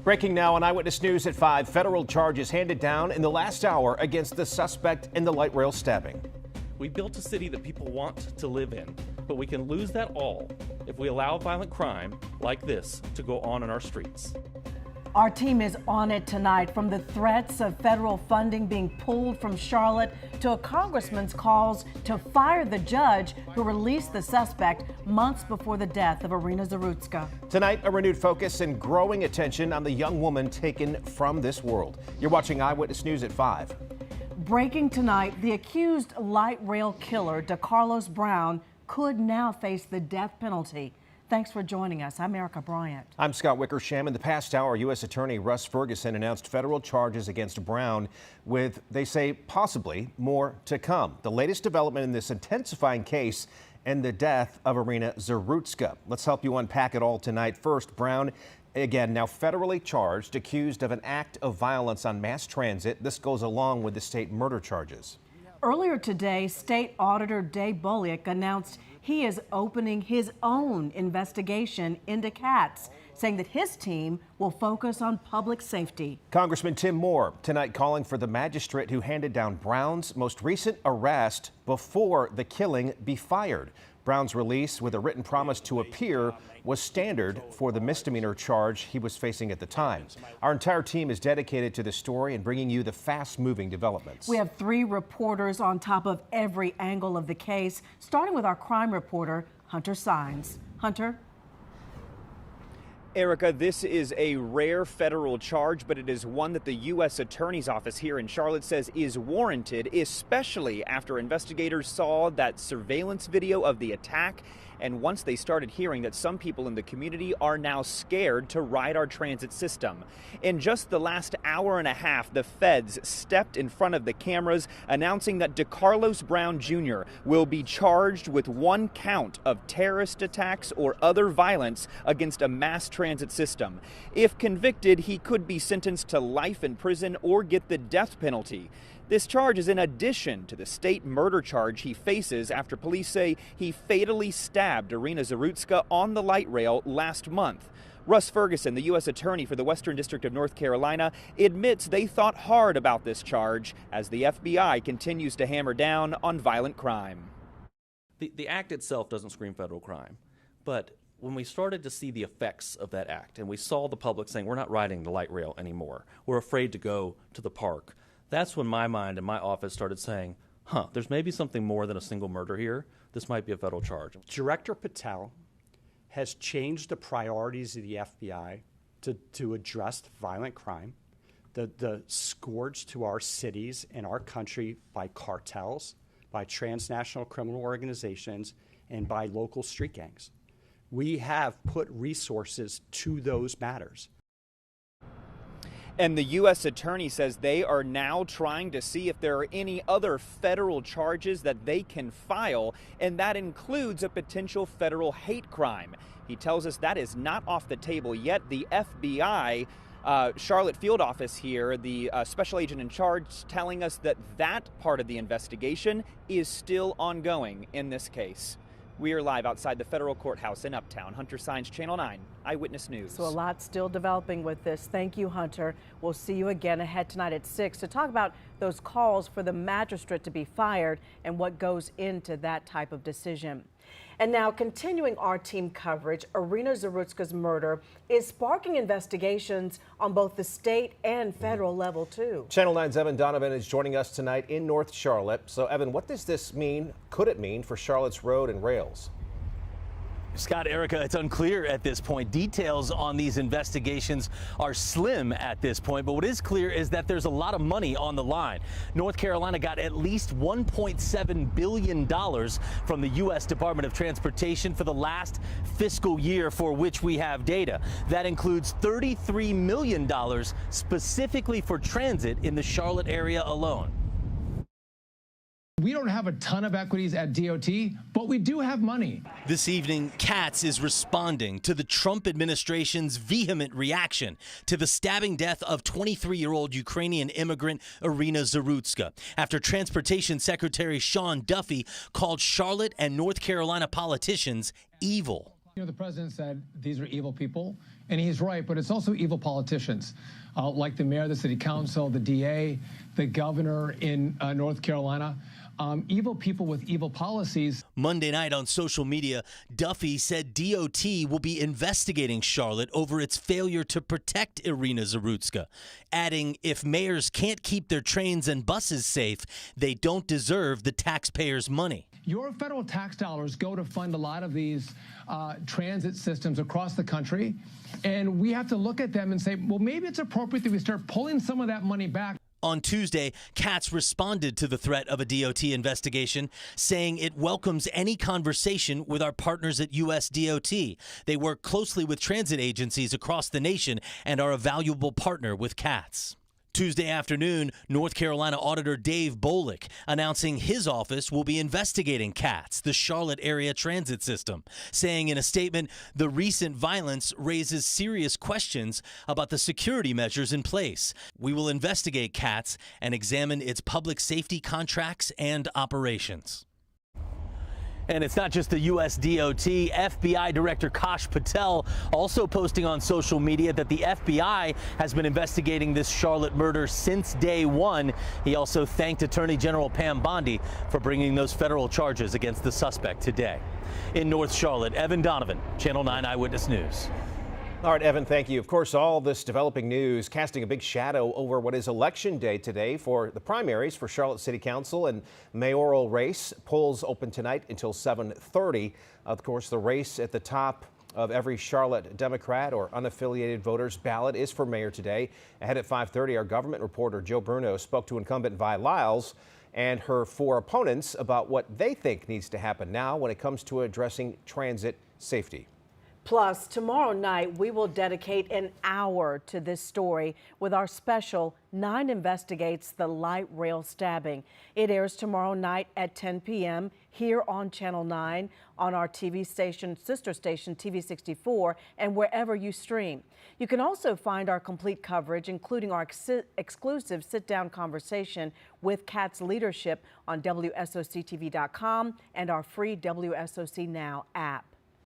Breaking now on Eyewitness News at 5. Federal charges handed down in the last hour against the suspect in the light rail stabbing. We built a city that people want to live in, but we can lose that all if we allow violent crime like this to go on in our streets. Our team is on it tonight, from the threats of federal funding being pulled from Charlotte to a congressman's calls to fire the judge who released the suspect months before the death of Irina Zarutska. Tonight, a renewed focus and growing attention on the young woman taken from this world. You're watching Eyewitness News at 5. Breaking tonight, the accused light rail killer, Decarlos Brown, could now face the death penalty. Thanks for joining us. I'm Erica Bryant. I'm Scott Wickersham. In the past hour, U.S. Attorney Russ Ferguson announced federal charges against Brown with, they say, possibly more to come. The latest development in this intensifying case and the death of Irina Zarutska. Let's help you unpack it all tonight. First, Brown, again, now federally charged, accused of an act of violence on mass transit. This goes along with the state murder charges. Earlier today, State Auditor Dave Bolliak announced he is opening his own investigation into Katz, saying that his team will focus on public safety. Congressman Tim Moore tonight calling for the magistrate who handed down Brown's most recent arrest before the killing be fired. Brown's release with a written promise to appear was standard for the misdemeanor charge he was facing at the time. Our entire team is dedicated to this story and bringing you the fast-moving developments. We have 3 reporters on top of every angle of the case, starting with our crime reporter, Hunter Sines. Hunter? Erica, this is a rare federal charge, but it is one that the U.S. Attorney's Office here in Charlotte says is warranted, especially after investigators saw that surveillance video of the attack. And once they started hearing that some people in the community are now scared to ride our transit system. In just the last hour and a half, the feds stepped in front of the cameras announcing that Decarlos Brown Jr. will be charged with 1 count of terrorist attacks or other violence against a mass transit system. If convicted, he could be sentenced to life in prison or get the death penalty. This charge is in addition to the state murder charge he faces after police say he fatally stabbed Irina Zarutska on the light rail last month. Russ Ferguson, the U.S. Attorney for the Western District of North Carolina, admits they thought hard about this charge as the FBI continues to hammer down on violent crime. The act itself doesn't scream federal crime, but when we started to see the effects of that act and we saw the public saying we're not riding the light rail anymore, we're afraid to go to the park, that's when my mind and my office started saying, there's maybe something more than a single murder here. This might be a federal charge. Director Patel has changed the priorities of the FBI to address violent crime, the scourge to our cities and our country by cartels, by transnational criminal organizations, and by local street gangs. We have put resources to those matters. And the U.S. Attorney says they are now trying to see if there are any other federal charges that they can file, and that includes a potential federal hate crime. He tells us that is not off the table yet. The FBI Charlotte field office here, the special agent in charge, telling us that that part of the investigation is still ongoing in this case. We are live outside the federal courthouse in Uptown. Hunter Sines, Channel 9, Eyewitness News. So a lot still developing with this. Thank you, Hunter. We'll see you again ahead tonight at 6 to talk about those calls for the magistrate to be fired and what goes into that type of decision. And now, continuing our team coverage, Irina Zarutska's murder is sparking investigations on both the state and federal level, too. Channel 9's Evan Donovan is joining us tonight in North Charlotte. So, Evan, what does this mean, could it mean, for Charlotte's road and rails? Scott, Erica, it's unclear at this point. Details on these investigations are slim at this point, but what is clear is that there's a lot of money on the line. North Carolina got at least $1.7 billion from the U.S. Department of Transportation for the last fiscal year for which we have data. That includes $33 million specifically for transit in the Charlotte area alone. We don't have a ton of equities at DOT, but we do have money. This evening, Katz is responding to the Trump administration's vehement reaction to the stabbing death of 23-year-old Ukrainian immigrant Irina Zarutska after Transportation Secretary Sean Duffy called Charlotte and North Carolina politicians evil. You know, the president said these are evil people, And he's right, but it's also evil politicians like the mayor of the city council, the DA, the governor in North Carolina. Evil people with evil policies. Monday night on social media, Duffy said DOT will be investigating Charlotte over its failure to protect Irina Zarutska, adding if mayors can't keep their trains and buses safe, they don't deserve the taxpayers' money. Your federal tax dollars go to fund a lot of these transit systems across the country, and we have to look at them and say, well, maybe it's appropriate that we start pulling some of that money back. On Tuesday, Katz responded to the threat of a DOT investigation, saying it welcomes any conversation with our partners at USDOT. They work closely with transit agencies across the nation and are a valuable partner with Katz. Tuesday afternoon, North Carolina Auditor Dave Bolick announcing his office will be investigating Katz, the Charlotte area transit system, saying in a statement, the recent violence raises serious questions about the security measures in place. We will investigate Katz and examine its public safety contracts and operations. And it's not just the USDOT. FBI Director Kash Patel also posting on social media that the FBI has been investigating this Charlotte murder since day one. He also thanked Attorney General Pam Bondi for bringing those federal charges against the suspect today. In North Charlotte, Evan Donovan, Channel 9 Eyewitness News. All right, Evan, thank you. Of course, all this developing news casting a big shadow over what is Election Day today for the primaries for Charlotte City Council and mayoral race. Polls open tonight until 7:30. Of course, the race at the top of every Charlotte Democrat or unaffiliated voter's ballot is for mayor today. Ahead at 5:30, our government reporter Joe Bruno spoke to incumbent Vi Lyles and her four opponents about what they think needs to happen now when it comes to addressing transit safety. Plus, tomorrow night, we will dedicate an hour to this story with our special 9 Investigates the Light Rail Stabbing. It airs tomorrow night at 10 p.m. here on Channel 9, on our TV station, sister station, TV 64, and wherever you stream. You can also find our complete coverage, including our exclusive sit-down conversation with Katz leadership on WSOC-TV.com and our free WSOC Now app.